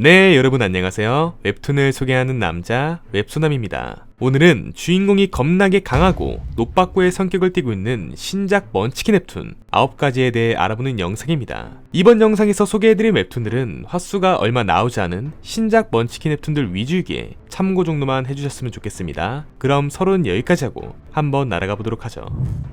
네, 여러분 안녕하세요. 웹툰을 소개하는 남자 웹소남입니다. 오늘은 주인공이 겁나게 강하고 노빠꾸의 성격을 띠고 있는 신작 먼치킨 웹툰 9가지에 대해 알아보는 영상입니다. 이번 영상에서 소개해드린 웹툰들은 화수가 얼마 나오지 않은 신작 먼치킨 웹툰들 위주이기에 참고 정도만 해주셨으면 좋겠습니다. 그럼 서론 여기까지 하고 한번 날아가 보도록 하죠.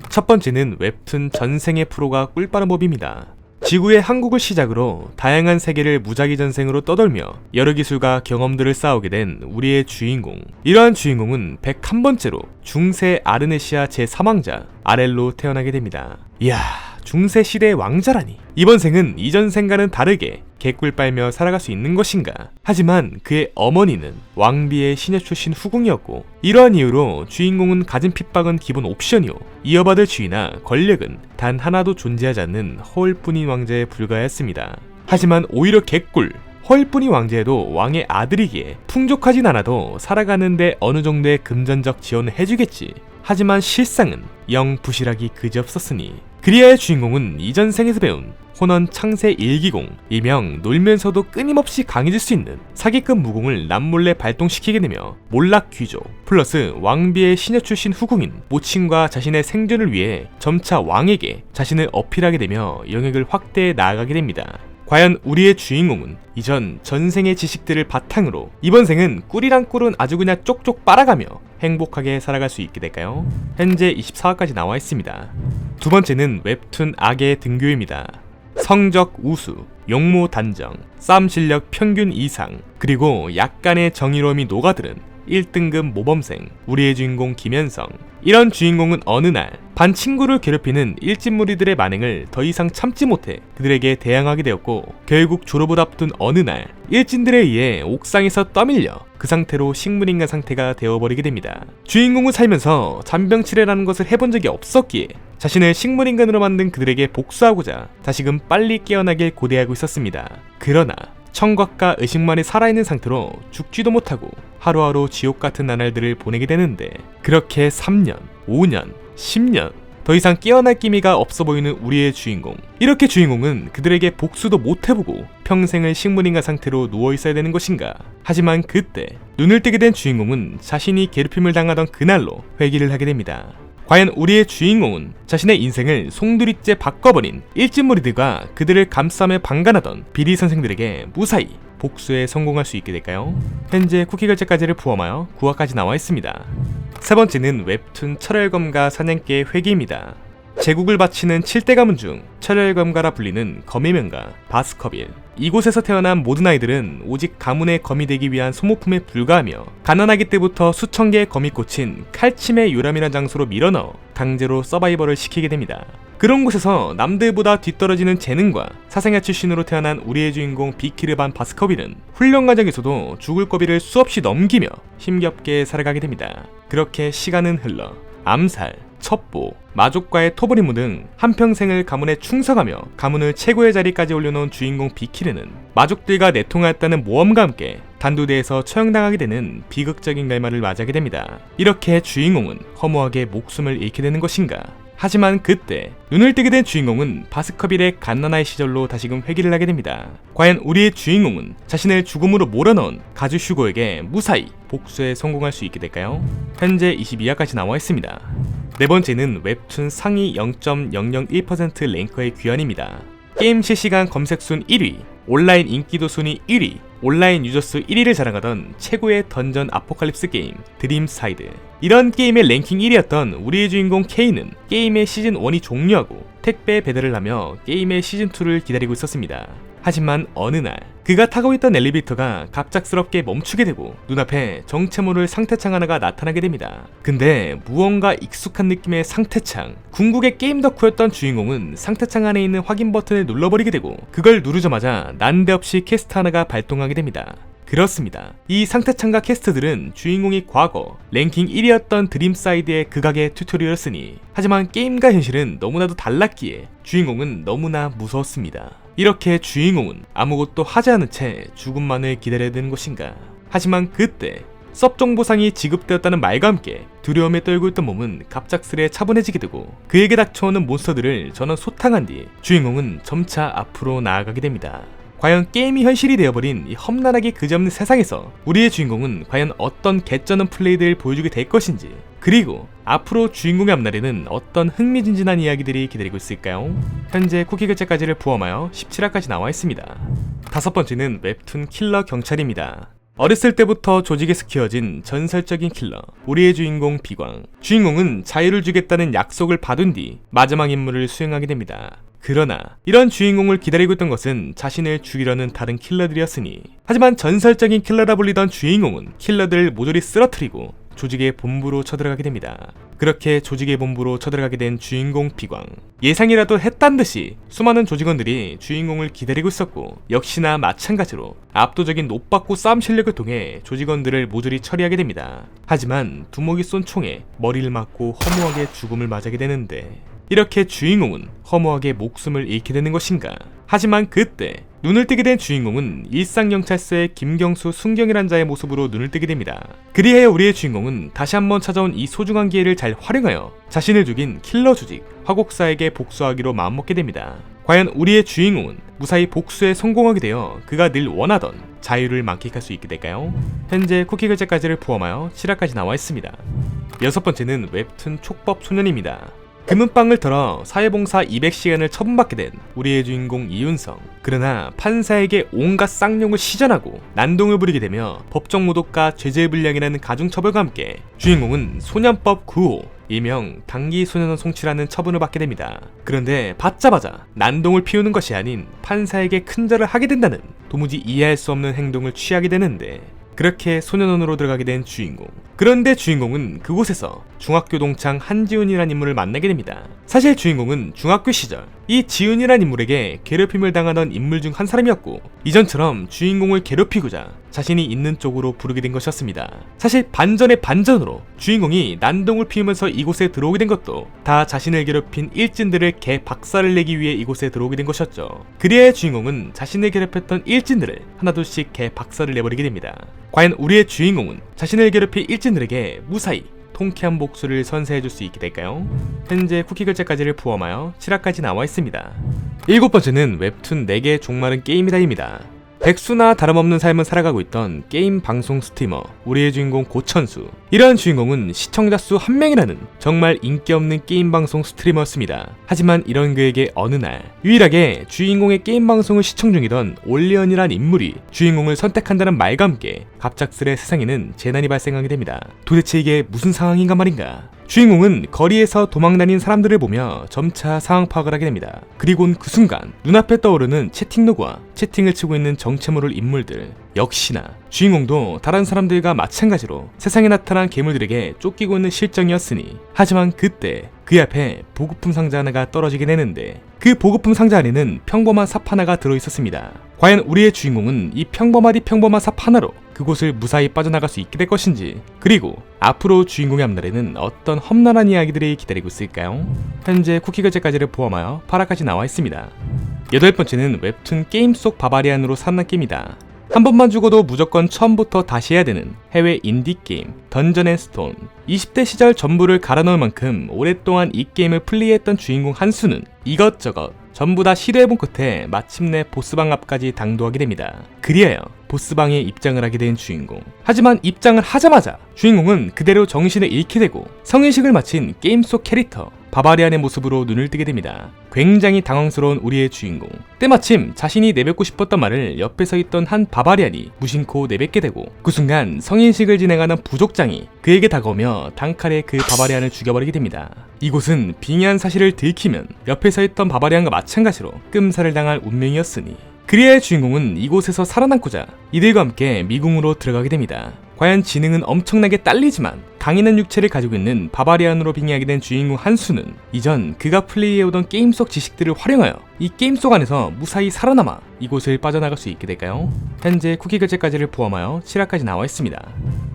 첫 번째는 웹툰 전생의 프로가 꿀빠른 법입니다. 지구의 한국을 시작으로 다양한 세계를 무작위전생으로 떠돌며 여러 기술과 경험들을 쌓아오게 된 우리의 주인공. 이러한 주인공은 101번째로 중세 아르네시아 제3왕자 아렐로 태어나게 됩니다. 이야, 중세 시대의 왕자라니. 이번 생은 이전 생과는 다르게 개꿀 빨며 살아갈 수 있는 것인가? 하지만 그의 어머니는 왕비의 시녀 출신 후궁이었고, 이러한 이유로 주인공은 가진 핍박은 기본 옵션이요, 이어받을 지위나 권력은 단 하나도 존재하지 않는 허울뿐인 왕자에 불과했습니다. 하지만 오히려 개꿀 허울뿐인 왕자에도 왕의 아들이기에 풍족하진 않아도 살아가는데 어느 정도의 금전적 지원을 해주겠지. 하지만 실상은 영 부실하기 그지없었으니 그리아의 주인공은 이전 생에서 배운 혼원 창세 일기공, 일명 놀면서도 끊임없이 강해질 수 있는 사기급 무공을 남몰래 발동시키게 되며 몰락 귀족 플러스 왕비의 시녀 출신 후궁인 모친과 자신의 생존을 위해 점차 왕에게 자신을 어필하게 되며 영역을 확대해 나아가게 됩니다. 과연 우리의 주인공은 이전 전생의 지식들을 바탕으로 이번 생은 꿀이랑 꿀은 아주 그냥 쪽쪽 빨아가며 행복하게 살아갈 수 있게 될까요? 현재 24화까지 나와 있습니다. 두 번째는 웹툰 악의 등교입니다. 성적 우수, 용모 단정, 싸움 실력 평균 이상, 그리고 약간의 정의로움이 녹아들은 1등급 모범생, 우리의 주인공 김현성. 이런 주인공은 어느 날 반 친구를 괴롭히는 일진무리들의 만행을 더 이상 참지 못해 그들에게 대항하게 되었고, 결국 졸업을 앞둔 어느 날 일진들에 의해 옥상에서 떠밀려 그 상태로 식물인간 상태가 되어버리게 됩니다. 주인공은 살면서 잔병치레라는 것을 해본 적이 없었기에 자신을 식물인간으로 만든 그들에게 복수하고자 다시금 빨리 깨어나길 고대하고 있었습니다. 그러나 청각과 의식만이 살아있는 상태로 죽지도 못하고 하루하루 지옥같은 나날들을 보내게 되는데, 그렇게 3년, 5년, 10년 더 이상 깨어날 기미가 없어 보이는 우리의 주인공. 이렇게 주인공은 그들에게 복수도 못해보고 평생을 식물인간 상태로 누워있어야 되는 것인가? 하지만 그때 눈을 뜨게 된 주인공은 자신이 괴롭힘을 당하던 그날로 회귀를 하게 됩니다. 과연 우리의 주인공은 자신의 인생을 송두리째 바꿔버린 일진무리들과 그들을 감싸며 방관하던 비리 선생들에게 무사히 복수에 성공할 수 있게 될까요? 현재 쿠키 결제까지를 포함하여 9화까지 나와 있습니다. 세 번째는 웹툰 철혈검가 사냥개의 회귀입니다. 제국을 바치는 7대 가문 중 철혈검가라 불리는 검의 명가 바스커빌. 이곳에서 태어난 모든 아이들은 오직 가문의 검이 되기 위한 소모품에 불과하며 가난하기 때부터 수천 개의 검이 꽂힌 칼침의 요람이라는 장소로 밀어넣어 강제로 서바이벌을 시키게 됩니다. 그런 곳에서 남들보다 뒤떨어지는 재능과 사생아 출신으로 태어난 우리의 주인공 비키르반 바스커빌은 훈련 과정에서도 죽을 거비를 수없이 넘기며 힘겹게 살아가게 됩니다. 그렇게 시간은 흘러 암살, 첩보, 마족과의 토벌임무 등 한평생을 가문에 충성하며 가문을 최고의 자리까지 올려놓은 주인공 비키르는 마족들과 내통하였다는 모험과 함께 단두대에서 처형당하게 되는 비극적인 결말을 맞이하게 됩니다. 이렇게 주인공은 허무하게 목숨을 잃게 되는 것인가? 하지만 그때 눈을 뜨게 된 주인공은 바스커빌의 갓난아이 시절로 다시금 회귀를 하게 됩니다. 과연 우리의 주인공은 자신을 죽음으로 몰아넣은 가주 휴고에게 무사히 복수에 성공할 수 있게 될까요? 현재 22화까지 나와 있습니다. 네 번째는 웹툰 상위 0.001% 랭커의 귀환입니다. 게임 실시간 검색순 1위, 온라인 인기도 순위 1위, 온라인 유저수 1위를 자랑하던 최고의 던전 아포칼립스 게임 드림사이드. 이런 게임의 랭킹 1위였던 우리의 주인공 K는 게임의 시즌 1이 종료하고 택배 배달을 하며 게임의 시즌 2를 기다리고 있었습니다. 하지만 어느 날 그가 타고 있던 엘리베이터가 갑작스럽게 멈추게 되고 눈앞에 정체 모를 상태창 하나가 나타나게 됩니다. 근데 무언가 익숙한 느낌의 상태창. 궁극의 게임 덕후였던 주인공은 상태창 안에 있는 확인 버튼을 눌러버리게 되고 그걸 누르자마자 난데없이 퀘스트 하나가 발동하게 됩니다. 그렇습니다. 이 상태창과 퀘스트들은 주인공이 과거 랭킹 1위였던 드림사이드의 극악의 튜토리얼이었으니, 하지만 게임과 현실은 너무나도 달랐기에 주인공은 너무나 무서웠습니다. 이렇게 주인공은 아무것도 하지 않은 채 죽음만을 기다려야 되는 것인가? 하지만 그때 섭정보상이 지급되었다는 말과 함께 두려움에 떨고 있던 몸은 갑작스레 차분해지게 되고 그에게 닥쳐오는 몬스터들을 전원 소탕한 뒤 주인공은 점차 앞으로 나아가게 됩니다. 과연 게임이 현실이 되어버린 이 험난하게 그지없는 세상에서 우리의 주인공은 과연 어떤 개쩌는 플레이들을 보여주게 될 것인지, 그리고 앞으로 주인공의 앞날에는 어떤 흥미진진한 이야기들이 기다리고 있을까요? 현재 쿠키 결제까지를 포함하여 17화까지 나와 있습니다. 다섯 번째는 웹툰 킬러 경찰입니다. 어렸을 때부터 조직에서 키워진 전설적인 킬러, 우리의 주인공 비광. 주인공은 자유를 주겠다는 약속을 받은 뒤 마지막 임무를 수행하게 됩니다. 그러나 이런 주인공을 기다리고 있던 것은 자신을 죽이려는 다른 킬러들이었으니, 하지만 전설적인 킬러라 불리던 주인공은 킬러들을 모조리 쓰러뜨리고 조직의 본부로 쳐들어가게 됩니다. 그렇게 조직의 본부로 쳐들어가게 된 주인공 비광. 예상이라도 했단 듯이 수많은 조직원들이 주인공을 기다리고 있었고, 역시나 마찬가지로 압도적인 노빠꾸 싸움 실력을 통해 조직원들을 모조리 처리하게 됩니다. 하지만 두목이 쏜 총에 머리를 맞고 허무하게 죽음을 맞게 되는데, 이렇게 주인공은 허무하게 목숨을 잃게 되는 것인가? 하지만 그때 눈을 뜨게 된 주인공은 일상경찰서의 김경수 순경이란 자의 모습으로 눈을 뜨게 됩니다. 그리하여 우리의 주인공은 다시 한번 찾아온 이 소중한 기회를 잘 활용하여 자신을 죽인 킬러 조직 화곡사에게 복수하기로 마음먹게 됩니다. 과연 우리의 주인공은 무사히 복수에 성공하게 되어 그가 늘 원하던 자유를 만끽할 수 있게 될까요? 현재 쿠키 결제까지를 포함하여 7화까지 나와 있습니다. 여섯 번째는 웹툰 촉법 소년입니다. 금은방을 털어 사회봉사 200시간을 처분받게 된 우리의 주인공 이윤성. 그러나 판사에게 온갖 쌍욕을 시전하고 난동을 부리게 되며 법정 모독과 죄질불량이라는 가중처벌과 함께 주인공은 소년법 9호 일명 단기소년원 송치라는 처분을 받게 됩니다. 그런데 받자마자 난동을 피우는 것이 아닌 판사에게 큰절을 하게 된다는 도무지 이해할 수 없는 행동을 취하게 되는데, 그렇게 소년원으로 들어가게 된 주인공. 그런데 주인공은 그곳에서 중학교 동창 한지훈이라는 인물을 만나게 됩니다. 사실 주인공은 중학교 시절 이 지훈이라는 인물에게 괴롭힘을 당하던 인물 중 한 사람이었고, 이전처럼 주인공을 괴롭히고자 자신이 있는 쪽으로 부르게 된 것이었습니다. 사실 반전의 반전으로 주인공이 난동을 피우면서 이곳에 들어오게 된 것도 다 자신을 괴롭힌 일진들을 개 박살을 내기 위해 이곳에 들어오게 된 것이었죠. 그리하여 주인공은 자신을 괴롭혔던 일진들을 하나둘씩 개 박살을 내버리게 됩니다. 과연 우리의 주인공은 자신을 괴롭힌 일진들에게 무사히 통쾌한 복수를 선사해줄 수 있게 될까요? 현재 쿠키 결제까지를 포함하여 7화까지 나와 있습니다. 일곱 번째는 웹툰 4개의 종말은 게임이다입니다. 백수나 다름없는 삶을 살아가고 있던 게임 방송 스트리머 우리의 주인공 고천수. 이러한 주인공은 시청자 수 1명이라는 정말 인기 없는 게임 방송 스트리머였습니다. 하지만 이런 그에게 어느 날 유일하게 주인공의 게임 방송을 시청 중이던 올리언이란 인물이 주인공을 선택한다는 말과 함께 갑작스레 세상에는 재난이 발생하게 됩니다. 도대체 이게 무슨 상황인가 말인가? 주인공은 거리에서 도망다닌 사람들을 보며 점차 상황 파악을 하게 됩니다. 그리곤 그 순간 눈앞에 떠오르는 채팅 로그와 채팅을 치고 있는 정체모를 인물들. 역시나 주인공도 다른 사람들과 마찬가지로 세상에 나타난 괴물들에게 쫓기고 있는 실정이었으니, 하지만 그때 그 앞에 보급품 상자 하나가 떨어지게 되는데, 그 보급품 상자 안에는 평범한 삽 하나가 들어있었습니다. 과연 우리의 주인공은 이 평범하디 평범한 삽 하나로 그곳을 무사히 빠져나갈 수 있게 될 것인지, 그리고 앞으로 주인공의 앞날에는 어떤 험난한 이야기들이 기다리고 있을까요? 현재 쿠키 결제까지를 포함하여 8화까지 나와 있습니다. 여덟 번째는 웹툰 게임 속 바바리안으로 살아남기입니다. 한 번만 죽어도 무조건 처음부터 다시 해야 되는 해외 인디게임 던전앤스톤. 20대 시절 전부를 갈아넣을 만큼 오랫동안 이 게임을 플레이했던 주인공 한수는 이것저것 전부 다 시도해본 끝에 마침내 보스방 앞까지 당도하게 됩니다. 그리하여 보스방에 입장을 하게 된 주인공. 하지만 입장을 하자마자 주인공은 그대로 정신을 잃게 되고 성인식을 마친 게임 속 캐릭터 바바리안의 모습으로 눈을 뜨게 됩니다. 굉장히 당황스러운 우리의 주인공. 때마침 자신이 내뱉고 싶었던 말을 옆에 서 있던 한 바바리안이 무심코 내뱉게 되고, 그 순간 성인식을 진행하는 부족장이 그에게 다가오며 단칼에 그 바바리안을 죽여버리게 됩니다. 이곳은 빙의한 사실을 들키면 옆에 서 있던 바바리안과 마찬가지로 끔살을 당할 운명이었으니, 그리하여 주인공은 이곳에서 살아남고자 이들과 함께 미궁으로 들어가게 됩니다. 과연 지능은 엄청나게 딸리지만 강인한 육체를 가지고 있는 바바리안으로 빙의하게 된 주인공 한수는 이전 그가 플레이해오던 게임 속 지식들을 활용하여 이 게임 속 안에서 무사히 살아남아 이곳을 빠져나갈 수 있게 될까요? 현재 쿠키 결제까지를 포함하여 7화까지 나와 있습니다.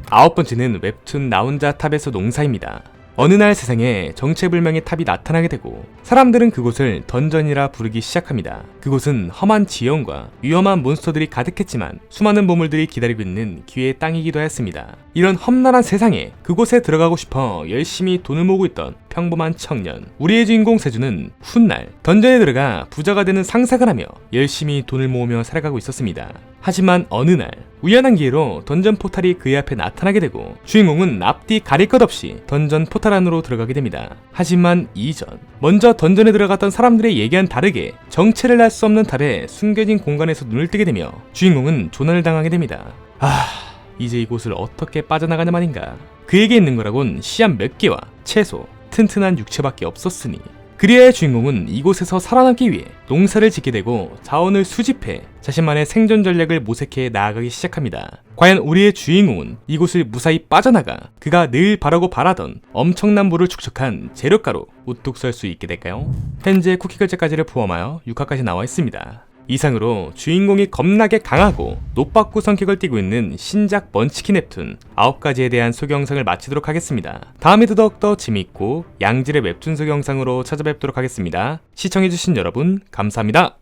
아홉 번째는 웹툰 나 혼자 탑에서 농사입니다. 어느 날 세상에 정체불명의 탑이 나타나게 되고 사람들은 그곳을 던전이라 부르기 시작합니다. 그곳은 험한 지형과 위험한 몬스터들이 가득했지만 수많은 보물들이 기다리고 있는 기회의 땅이기도 했습니다. 이런 험난한 세상에 그곳에 들어가고 싶어 열심히 돈을 모으고 있던 평범한 청년, 우리의 주인공 세주는 훗날 던전에 들어가 부자가 되는 상상을 하며 열심히 돈을 모으며 살아가고 있었습니다. 하지만 어느 날 우연한 기회로 던전 포탈이 그의 앞에 나타나게 되고 주인공은 앞뒤 가릴 것 없이 던전 포탈 안으로 들어가게 됩니다. 하지만 이전 먼저 던전에 들어갔던 사람들의 얘기와는 다르게 정체를 알 수 없는 탑에 숨겨진 공간에서 눈을 뜨게 되며 주인공은 조난을 당하게 됩니다. 이제 이곳을 어떻게 빠져나가는 말인가. 그에게 있는 거라곤 씨앗 몇 개와 채소, 튼튼한 육체밖에 없었으니 그리하여 주인공은 이곳에서 살아남기 위해 농사를 짓게 되고 자원을 수집해 자신만의 생존 전략을 모색해 나아가기 시작합니다. 과연 우리의 주인공은 이곳을 무사히 빠져나가 그가 늘 바라고 바라던 엄청난 부를 축적한 재료가로 우뚝 설 수 있게 될까요? 현재 쿠키 결제까지를 포함하여 6화까지 나와 있습니다. 이상으로 주인공이 겁나게 강하고 노빠꾸 성격을 띠고 있는 신작 먼치킨 웹툰 9가지에 대한 소개 영상을 마치도록 하겠습니다. 다음에도 더욱더 재미있고 양질의 웹툰 소개 영상으로 찾아뵙도록 하겠습니다. 시청해주신 여러분 감사합니다.